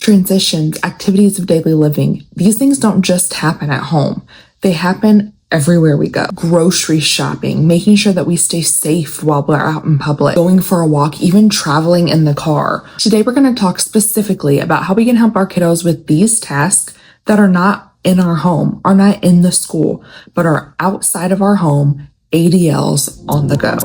transitions, activities of daily living. These things don't just happen at home. They happen everywhere we go. Grocery shopping, making sure that we stay safe while we're out in public, going for a walk, even traveling in the car. Today, we're going to talk specifically about how we can help our kiddos with these tasks that are not in our home, are not in the school, but are outside of our home, ADLs on the go.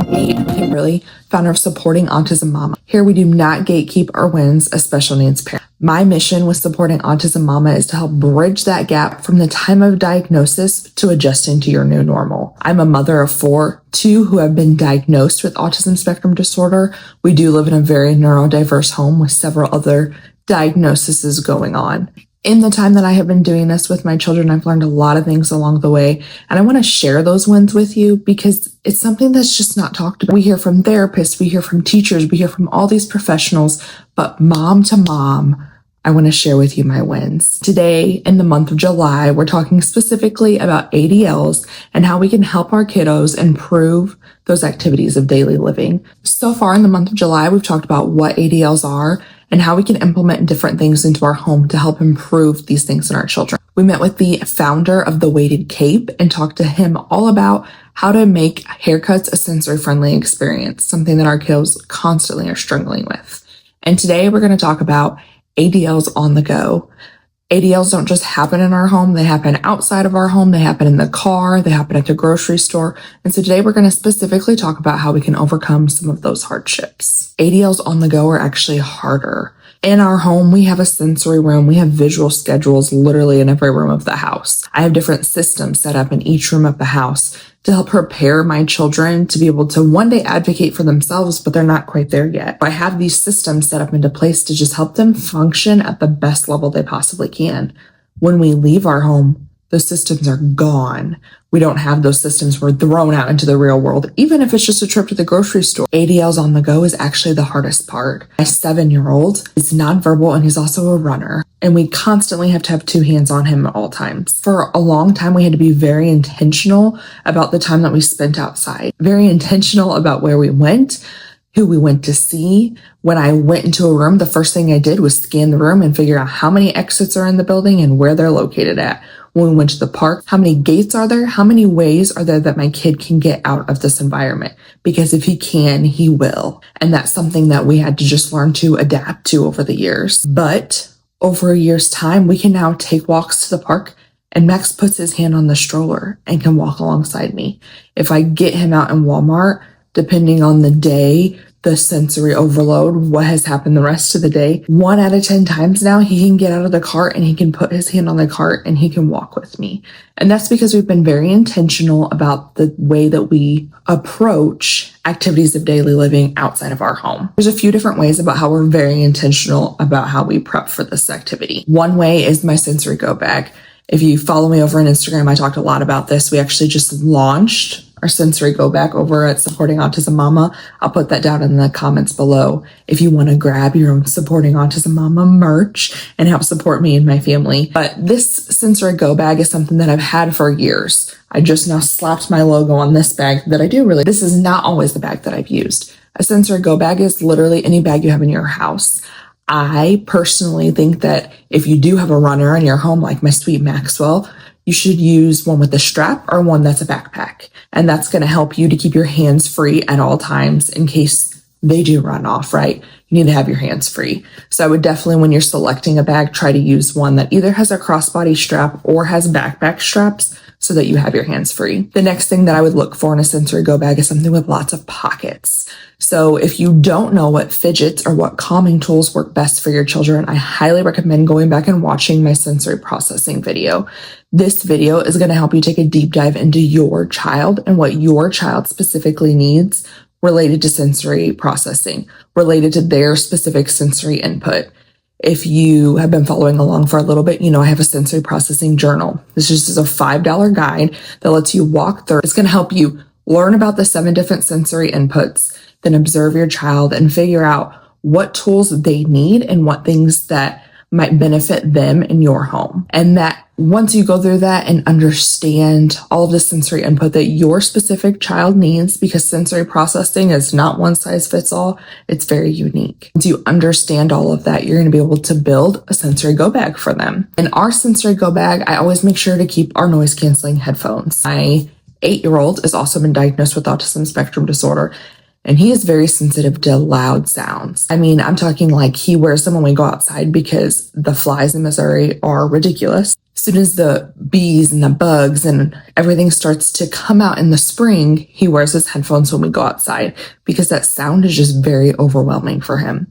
Hey, I'm Kimberly, founder of Supporting Autism Mama. Here we do not gatekeep or wins as special needs parents. My mission with Supporting Autism Mama is to help bridge that gap from the time of diagnosis to adjusting to your new normal. I'm a mother of 4, 2 who have been diagnosed with autism spectrum disorder. We do live in a very neurodiverse home with several other diagnoses going on. In the time that I have been doing this with my children, I've learned a lot of things along the way, and I want to share those wins with you because it's something that's just not talked about. We hear from therapists, we hear from teachers, we hear from all these professionals, but mom to mom, I want to share with you my wins. Today, in the month of July, we're talking specifically about ADLs and how we can help our kiddos improve those activities of daily living. So far in the month of July, we've talked about what ADLs are and how we can implement different things into our home to help improve these things in our children. We met with the founder of the Weighted Cape and talked to him all about how to make haircuts a sensory-friendly experience, something that our kiddos constantly are struggling with. And today we're going to talk about ADLs on the go. ADLs don't just happen in our home. They happen outside of our home. They happen in the car. They happen at the grocery store. And so today we're going to specifically talk about how we can overcome some of those hardships. ADLs on the go are actually harder. In our home, we have a sensory room. We have visual schedules literally in every room of the house. I have different systems set up in each room of the house to help prepare my children to be able to one day advocate for themselves, but they're not quite there yet. I have these systems set up into place to just help them function at the best level they possibly can. When we leave our home, those systems are gone. We don't have those systems. We're thrown out into the real world, even if it's just a trip to the grocery store. ADLs on the go is actually the hardest part. My 7-year-old is nonverbal and he's also a runner. And we constantly have to have 2 hands on him at all times. For a long time, we had to be very intentional about the time that we spent outside, very intentional about where we went, who we went to see. When I went into a room, the first thing I did was scan the room and figure out how many exits are in the building and where they're located at. When we went to the park, how many gates are there? How many ways are there that my kid can get out of this environment? Because if he can, he will. And that's something that we had to just learn to adapt to over the years. But over a year's time, we can now take walks to the park and Max puts his hand on the stroller and can walk alongside me. If I get him out in Walmart, depending on the day, the sensory overload, what has happened the rest of the day, 1 out of 10 times now, he can get out of the cart and he can put his hand on the cart and he can walk with me. And that's because we've been very intentional about the way that we approach activities of daily living outside of our home. There's a few different ways about how we're very intentional about how we prep for this activity. One way is my sensory go bag. If you follow me over on Instagram, I talked a lot about this. We actually just launched our sensory go bag over at Supporting Autism Mama. I'll put that down in the comments below if you want to grab your own Supporting Autism Mama merch and help support me and my family. But this sensory go bag is something that I've had for years. I just now slapped my logo on this bag that I do really. This is not always the bag that I've used. A sensory go bag is literally any bag you have in your house. I personally think that if you do have a runner in your home, like my sweet Maxwell, you should use one with a strap or one that's a backpack. And that's going to help you to keep your hands free at all times in case they do run off, right? You need to have your hands free. So I would definitely, when you're selecting a bag, try to use one that either has a crossbody strap or has backpack straps so that you have your hands free. The next thing that I would look for in a sensory go bag is something with lots of pockets. So if you don't know what fidgets or what calming tools work best for your children, I highly recommend going back and watching my sensory processing video. This video is going to help you take a deep dive into your child and what your child specifically needs related to sensory processing, related to their specific sensory input. If you have been following along for a little bit, you know I have a sensory processing journal. This just is a $5 guide that lets you walk through. It's going to help you learn about the 7 different sensory inputs, then observe your child and figure out what tools they need and what things that might benefit them in your home. And that once you go through that and understand all of the sensory input that your specific child needs, because sensory processing is not one size fits all, it's very unique. Once you understand all of that, you're going to be able to build a sensory go bag for them. In our sensory go bag, I always make sure to keep our noise canceling headphones. My 8-year-old has also been diagnosed with autism spectrum disorder, and he is very sensitive to loud sounds. I mean, I'm talking like he wears them when we go outside because the flies in Missouri are ridiculous. As soon as the bees and the bugs and everything starts to come out in the spring, he wears his headphones when we go outside because that sound is just very overwhelming for him.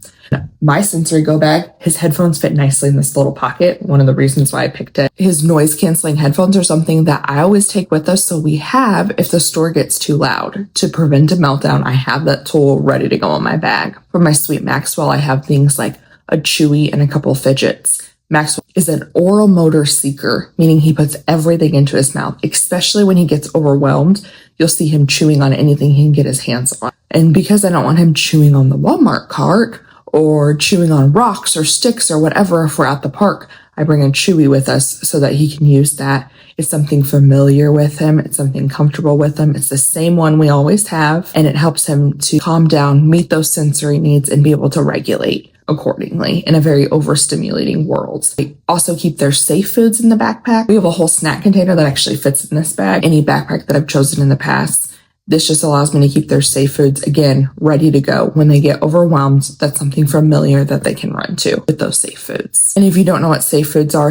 My sensory go bag, his headphones fit nicely in this little pocket. One of the reasons why I picked it. His noise canceling headphones are something that I always take with us. So we have, if the store gets too loud, to prevent a meltdown, I have that tool ready to go in my bag. For my sweet Maxwell, I have things like a Chewy and a couple fidgets. Maxwell is an oral motor seeker, meaning he puts everything into his mouth, especially when he gets overwhelmed. You'll see him chewing on anything he can get his hands on. And because I don't want him chewing on the Walmart cart or chewing on rocks or sticks or whatever if we're at the park, I bring a Chewy with us so that he can use that. It's something familiar with him. It's something comfortable with him. It's the same one we always have, and it helps him to calm down, meet those sensory needs, and be able to regulate accordingly in a very overstimulating world. They also keep their safe foods in the backpack. We have a whole snack container that actually fits in this bag. Any backpack that I've chosen in the past, this just allows me to keep their safe foods, again, ready to go. When they get overwhelmed, that's something familiar that they can run to with those safe foods. And if you don't know what safe foods are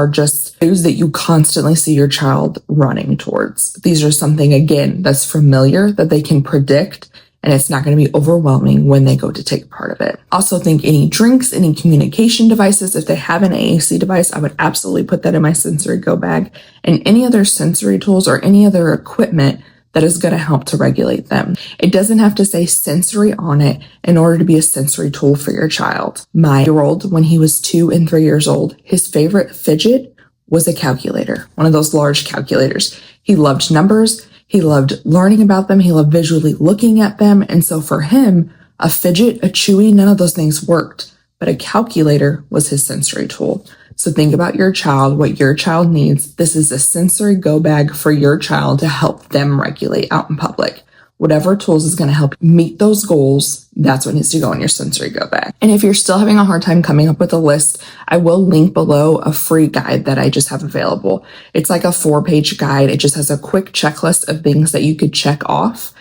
just foods that you constantly see your child running towards. These are something, again, that's familiar that they can predict, and it's not going to be overwhelming when they go to take part of it. Also think any drinks, any communication devices. If they have an AAC device, I would absolutely put that in my sensory go bag, and any other sensory tools or any other equipment that is going to help to regulate them. It doesn't have to say sensory on it in order to be a sensory tool for your child. My 8-year-old, when he was 2 and 3 years old, his favorite fidget was a calculator, one of those large calculators. He loved numbers. He loved learning about them. He loved visually looking at them. And so for him, a fidget, a Chewy, none of those things worked, but a calculator was his sensory tool. So think about your child, what your child needs. This is a sensory go bag for your child to help them regulate out in public. Whatever tools is going to help meet those goals, that's what needs to go in your sensory go bag. And if you're still having a hard time coming up with a list, I will link below a free guide that I just have available. It's like a 4-page guide. It just has a quick checklist of things that you could check off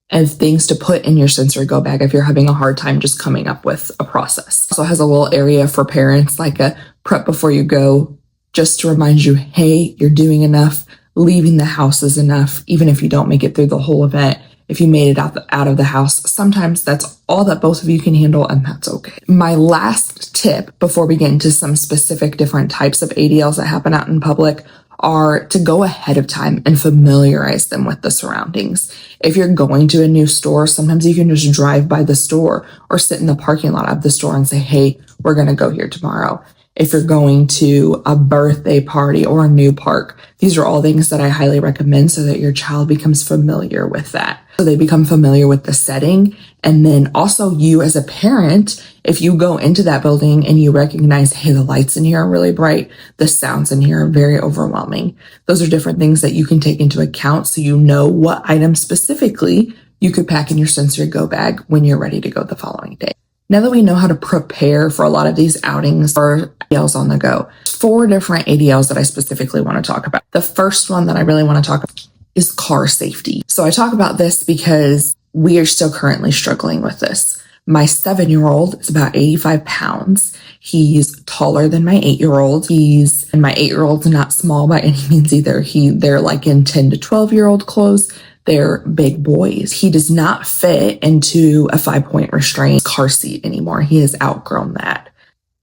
and things to put in your sensory go bag if you're having a hard time just coming up with a process. Also has a little area for parents, like a prep before you go, just to remind you, hey, you're doing enough. Leaving the house is enough. Even if you don't make it through the whole event, if you made it out of the house, sometimes that's all that both of you can handle, and that's okay. My last tip before we get into some specific different types of ADLs that happen out in public are to go ahead of time and familiarize them with the surroundings. If you're going to a new store, sometimes you can just drive by the store or sit in the parking lot of the store and say, hey, we're going to go here tomorrow. If you're going to a birthday party or a new park, these are all things that I highly recommend so that your child becomes familiar with that. So they become familiar with the setting. And then also you as a parent, if you go into that building and you recognize, hey, the lights in here are really bright, the sounds in here are very overwhelming. Those are different things that you can take into account so you know what items specifically you could pack in your sensory go bag when you're ready to go the following day. Now that we know how to prepare for a lot of these outings or ADLs on the go, 4 different ADLs that I specifically want to talk about. The first one that I really want to talk about is car safety. So I talk about this because we are still currently struggling with this. My 7-year-old is about 85 pounds. He's taller than my 8-year-old. And my 8-year-old's not small by any means either. They're like in 10 to 12-year-old clothes. They're big boys. He does not fit into a 5-point restraint car seat anymore. He has outgrown that.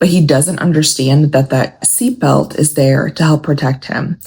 But he doesn't understand that that seatbelt is there to help protect him.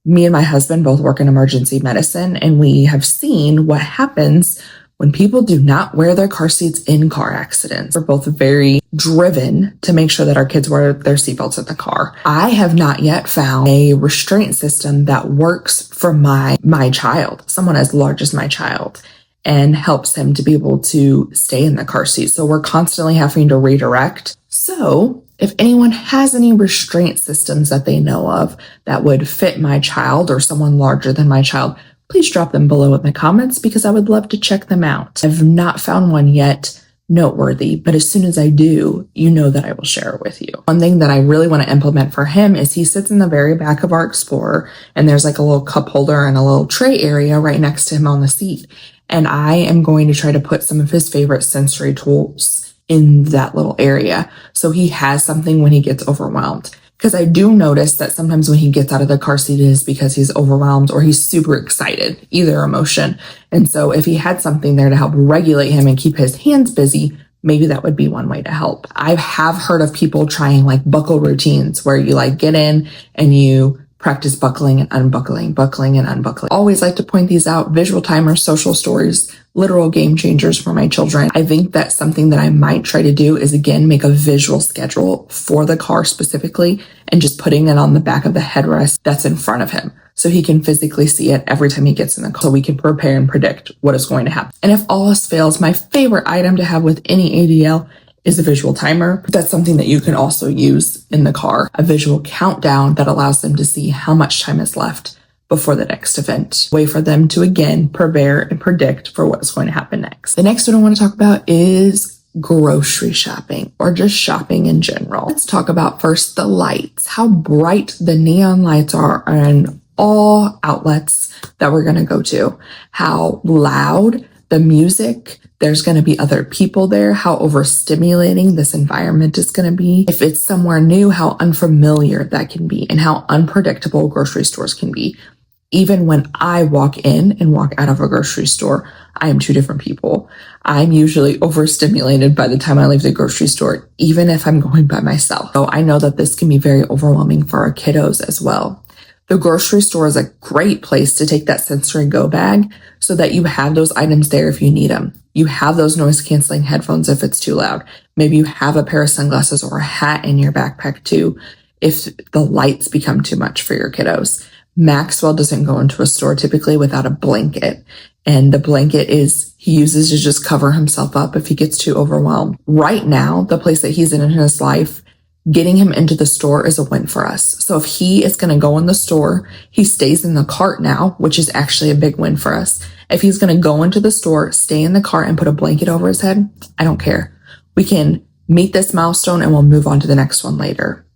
Me and my husband both work in emergency medicine, and we have seen what happens when people do not wear their car seats in car accidents. We're both very driven to make sure that our kids wear their seatbelts in the car. I have not yet found a restraint system that works for my child, someone as large as my child, and helps him to be able to stay in the car seat. So we're constantly having to redirect. So If anyone has any restraint systems that they know of that would fit my child or someone larger than my child, please drop them below in the comments because I would love to check them out. I've not found one yet noteworthy, but as soon as I do, you know that I will share it with you. One thing that I really want to implement for him is he sits in the very back of our Explorer, and there's like a little cup holder and a little tray area right next to him on the seat. And I am going to try to put some of his favorite sensory tools in that little area, so he has something when he gets overwhelmed. Because I do notice that sometimes when he gets out of the car seat, it is because he's overwhelmed or he's super excited, either emotion. And so if he had something there to help regulate him and keep his hands busy, maybe that would be one way to help. I have heard of people trying like buckle routines where you like get in and you practice buckling and unbuckling, buckling and unbuckling. Always like to point these out. Visual timers, social stories, literal game changers for my children. I think that something that I might try to do is, again, make a visual schedule for the car specifically and just putting it on the back of the headrest that's in front of him so he can physically see it every time he gets in the car so we can prepare and predict what is going to happen. And if all else fails, my favorite item to have with any ADL is a visual timer. That's something that you can also use in the car. A visual countdown that allows them to see how much time is left before the next event. Way for them to, again, prepare and predict for what is going to happen next. The next one I want to talk about is grocery shopping or just shopping in general. Let's talk about first the lights, how bright the neon lights are in all outlets that we're going to go to, how loud the music, there's going to be other people there, how overstimulating this environment is going to be. If it's somewhere new, how unfamiliar that can be and how unpredictable grocery stores can be. Even when I walk in and walk out of a grocery store, I am two different people. I'm usually overstimulated by the time I leave the grocery store, even if I'm going by myself. So I know that this can be very overwhelming for our kiddos as well. The grocery store is a great place to take that sensory go bag so that you have those items there if you need them. You have those noise canceling headphones if it's too loud. Maybe you have a pair of sunglasses or a hat in your backpack too if the lights become too much for your kiddos. Maxwell doesn't go into a store typically without a blanket. And the blanket he uses to just cover himself up if he gets too overwhelmed. Right now, the place that he's in his life, getting him into the store is a win for us. So if he is going to go in the store, he stays in the cart now, which is actually a big win for us. If he's going to go into the store, stay in the cart and put a blanket over his head, I don't care. We can meet this milestone and we'll move on to the next one later.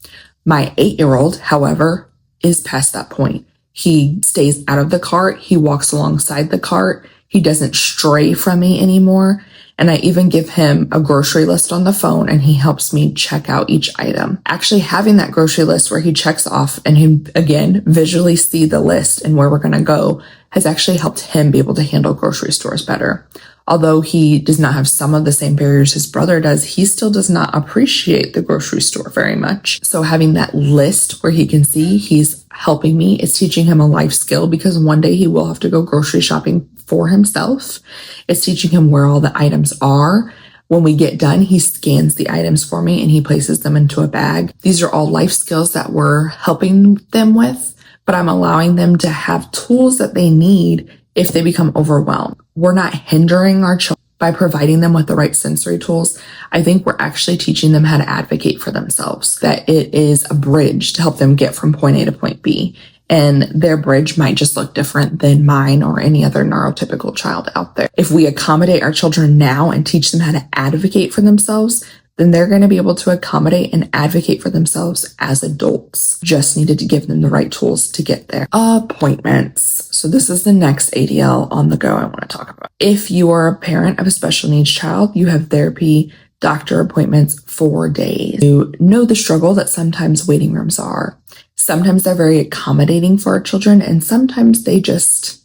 My 8-year-old, however, is past that point. He stays out of the cart. He walks alongside the cart. He doesn't stray from me anymore. And I even give him a grocery list on the phone and he helps me check out each item. Actually having that grocery list where he checks off and he, again, visually see the list and where we're going to go has actually helped him be able to handle grocery stores better. Although he does not have some of the same barriers his brother does, he still does not appreciate the grocery store very much. So having that list where he can see he's helping me is teaching him a life skill because one day he will have to go grocery shopping for himself. It's teaching him where all the items are. When we get done, he scans the items for me and he places them into a bag. These are all life skills that we're helping them with, but I'm allowing them to have tools that they need if they become overwhelmed. We're not hindering our children by providing them with the right sensory tools. I think we're actually teaching them how to advocate for themselves, that it is a bridge to help them get from point A to point B. And their bridge might just look different than mine or any other neurotypical child out there. If we accommodate our children now and teach them how to advocate for themselves, then they're going to be able to accommodate and advocate for themselves as adults. Just needed to give them the right tools to get there. Appointments. So this is the next ADL on the go I want to talk about. If you are a parent of a special needs child, you have therapy, doctor appointments 4 days. You know the struggle that sometimes waiting rooms are. Sometimes they're very accommodating for our children, and sometimes they just,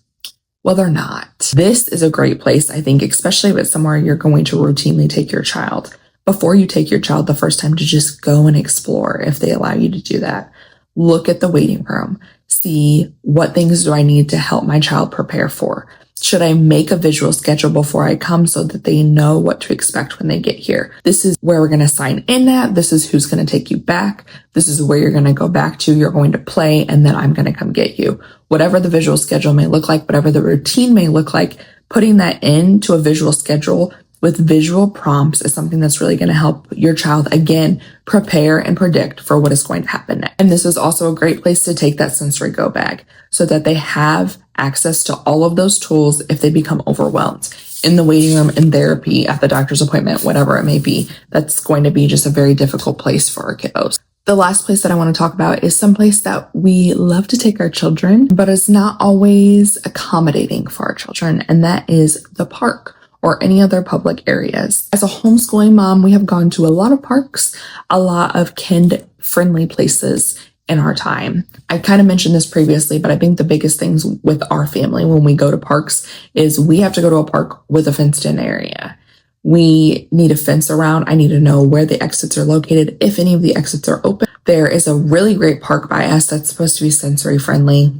well, they're not. This is a great place, I think, especially if it's somewhere you're going to routinely take your child. Before you take your child the first time, to just go and explore if they allow you to do that. Look at the waiting room. See what things do I need to help my child prepare for. Should I make a visual schedule before I come so that they know what to expect when they get here? This is where we're going to sign in at. This is who's going to take you back. This is where you're going to go back to. You're going to play, and then I'm going to come get you. Whatever the visual schedule may look like, whatever the routine may look like, putting that into a visual schedule with visual prompts is something that's really going to help your child, again, prepare and predict for what is going to happen next. And this is also a great place to take that sensory go bag so that they have access to all of those tools if they become overwhelmed in the waiting room, in therapy, at the doctor's appointment, whatever it may be. That's going to be just a very difficult place for our kiddos. The last place that I want to talk about is someplace that we love to take our children, but is not always accommodating for our children, and that is the park or any other public areas. As a homeschooling mom, we have gone to a lot of parks, a lot of kid-friendly places in our time. I kind of mentioned this previously, but I think the biggest things with our family when we go to parks is we have to go to a park with a fenced-in area. We need a fence around. I need to know where the exits are located, if any of the exits are open. There is a really great park by us that's supposed to be sensory friendly.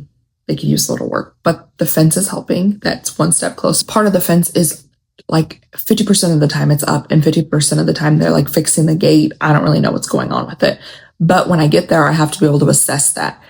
They could use a little work, but the fence is helping. That's one step close. Part of the fence is like 50% of the time it's up and 50% of the time they're like fixing the gate. I don't really know what's going on with it. But when I get there, I have to be able to assess that.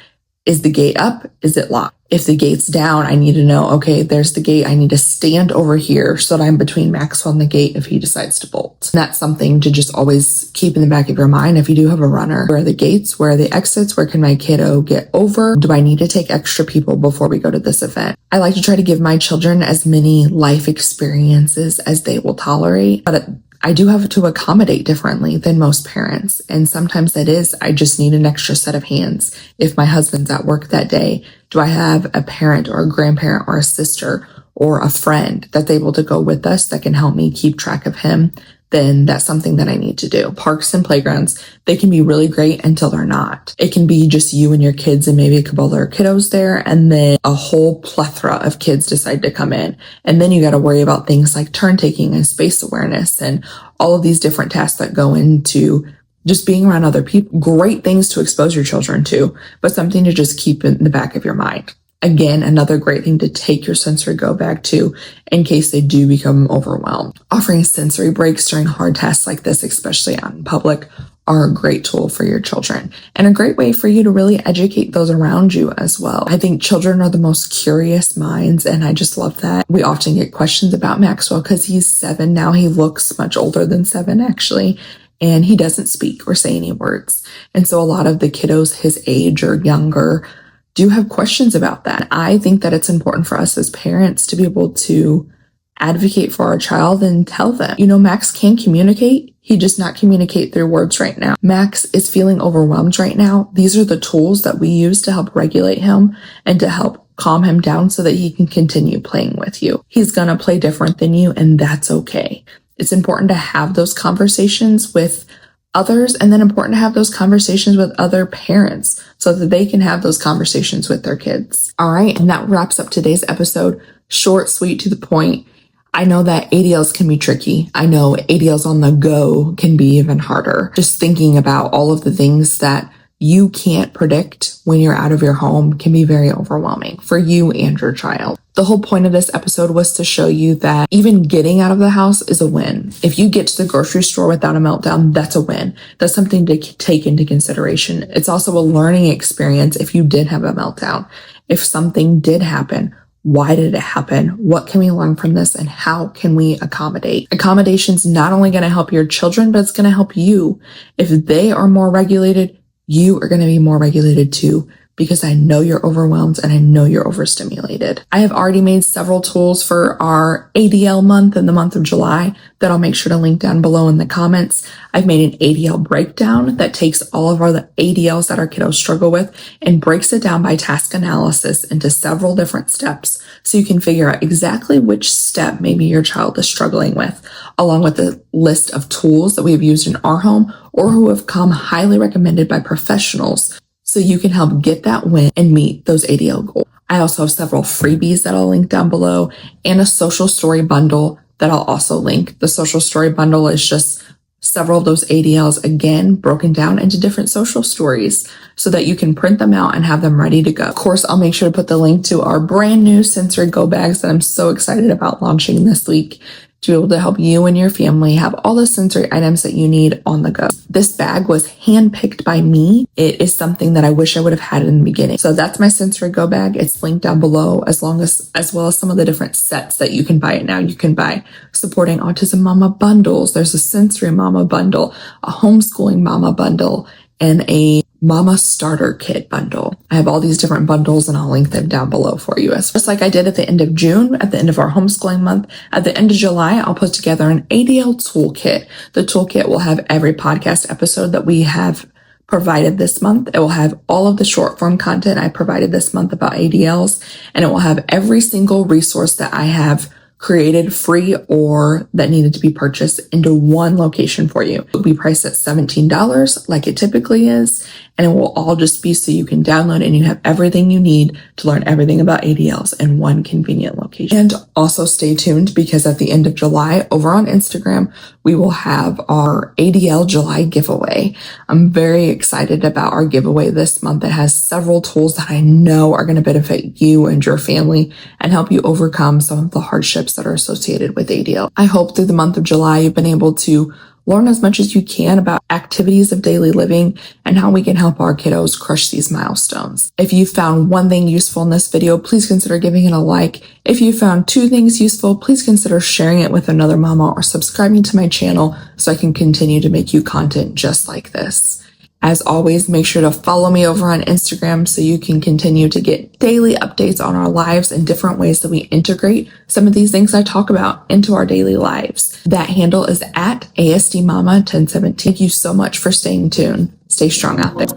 Is the gate up? Is it locked? If the gate's down, I need to know, okay, there's the gate. I need to stand over here so that I'm between Maxwell and the gate if he decides to bolt. And that's something to just always keep in the back of your mind. If you do have a runner, where are the gates? Where are the exits? Where can my kiddo get over? Do I need to take extra people before we go to this event? I like to try to give my children as many life experiences as they will tolerate, but I do have to accommodate differently than most parents. And sometimes that is, I just need an extra set of hands. If my husband's at work that day, do I have a parent or a grandparent or a sister or a friend that's able to go with us that can help me keep track of him? Then that's something that I need to do. Parks and playgrounds, they can be really great until they're not. It can be just you and your kids and maybe a couple other kiddos there, and then a whole plethora of kids decide to come in. And then you got to worry about things like turn taking and space awareness and all of these different tasks that go into just being around other people. Great things to expose your children to, but something to just keep in the back of your mind. Again, another great thing to take your sensory go bag to in case they do become overwhelmed. Offering sensory breaks during hard tasks like this, especially out in public, are a great tool for your children and a great way for you to really educate those around you as well. I think children are the most curious minds, and I just love that. We often get questions about Maxwell because he's 7 now. He looks much older than 7 actually, and he doesn't speak or say any words. And so a lot of the kiddos his age or younger do have questions about that. I think that it's important for us as parents to be able to advocate for our child and tell them, Max can communicate. He does not communicate through words right now. Max is feeling overwhelmed right now. These are the tools that we use to help regulate him and to help calm him down so that he can continue playing with you. He's going to play different than you, and that's okay. It's important to have those conversations with others, and then important to have those conversations with other parents so that they can have those conversations with their kids. All right. And that wraps up today's episode. Short, sweet, to the point. I know that ADLs can be tricky. I know ADLs on the go can be even harder. Just thinking about all of the things that you can't predict when you're out of your home can be very overwhelming for you and your child. The whole point of this episode was to show you that even getting out of the house is a win. If you get to the grocery store without a meltdown, that's a win. That's something to take into consideration. It's also a learning experience if you did have a meltdown. If something did happen, why did it happen? What can we learn from this? And how can we accommodate? Accommodation's not only going to help your children, but it's going to help you. If they are more regulated, you are going to be more regulated too, because I know you're overwhelmed and I know you're overstimulated. I have already made several tools for our ADL month in the month of July that I'll make sure to link down below in the comments. I've made an ADL breakdown that takes all of our ADLs that our kiddos struggle with and breaks it down by task analysis into several different steps so you can figure out exactly which step maybe your child is struggling with, along with a list of tools that we have used in our home or who have come highly recommended by professionals so you can help get that win and meet those ADL goals. I also have several freebies that I'll link down below and a social story bundle that I'll also link. The social story bundle is just several of those ADLs, again, broken down into different social stories so that you can print them out and have them ready to go. Of course, I'll make sure to put the link to our brand new sensory go bags that I'm so excited about launching this week to be able to help you and your family have all the sensory items that you need on the go. This bag was handpicked by me. It is something that I wish I would have had in the beginning. So that's my sensory go bag. It's linked down below, as well as some of the different sets that you can buy it now. You can buy supporting autism mama bundles. There's a sensory mama bundle, a homeschooling mama bundle, and a mama starter kit bundle. I have all these different bundles and I'll link them down below for you. Just like I did at the end of June, at the end of our homeschooling month, at the end of July, I'll put together an ADL toolkit. The toolkit will have every podcast episode that we have provided this month. It will have all of the short form content I provided this month about ADLs, and it will have every single resource that I have created free or that needed to be purchased into one location for you. It'll be priced at $17 like it typically is, and it will all just be so you can download and you have everything you need to learn everything about ADLs in one convenient location. And also stay tuned, because at the end of July over on Instagram, we will have our ADL July giveaway. I'm very excited about our giveaway this month. It has several tools that I know are going to benefit you and your family and help you overcome some of the hardships that are associated with ADL. I hope through the month of July, you've been able to learn as much as you can about activities of daily living and how we can help our kiddos crush these milestones. If you found one thing useful in this video, please consider giving it a like. If you found two things useful, please consider sharing it with another mama or subscribing to my channel so I can continue to make you content just like this. As always, make sure to follow me over on Instagram so you can continue to get daily updates on our lives and different ways that we integrate some of these things I talk about into our daily lives. That handle is at ASDmama1017. Thank you so much for staying tuned. Stay strong out there.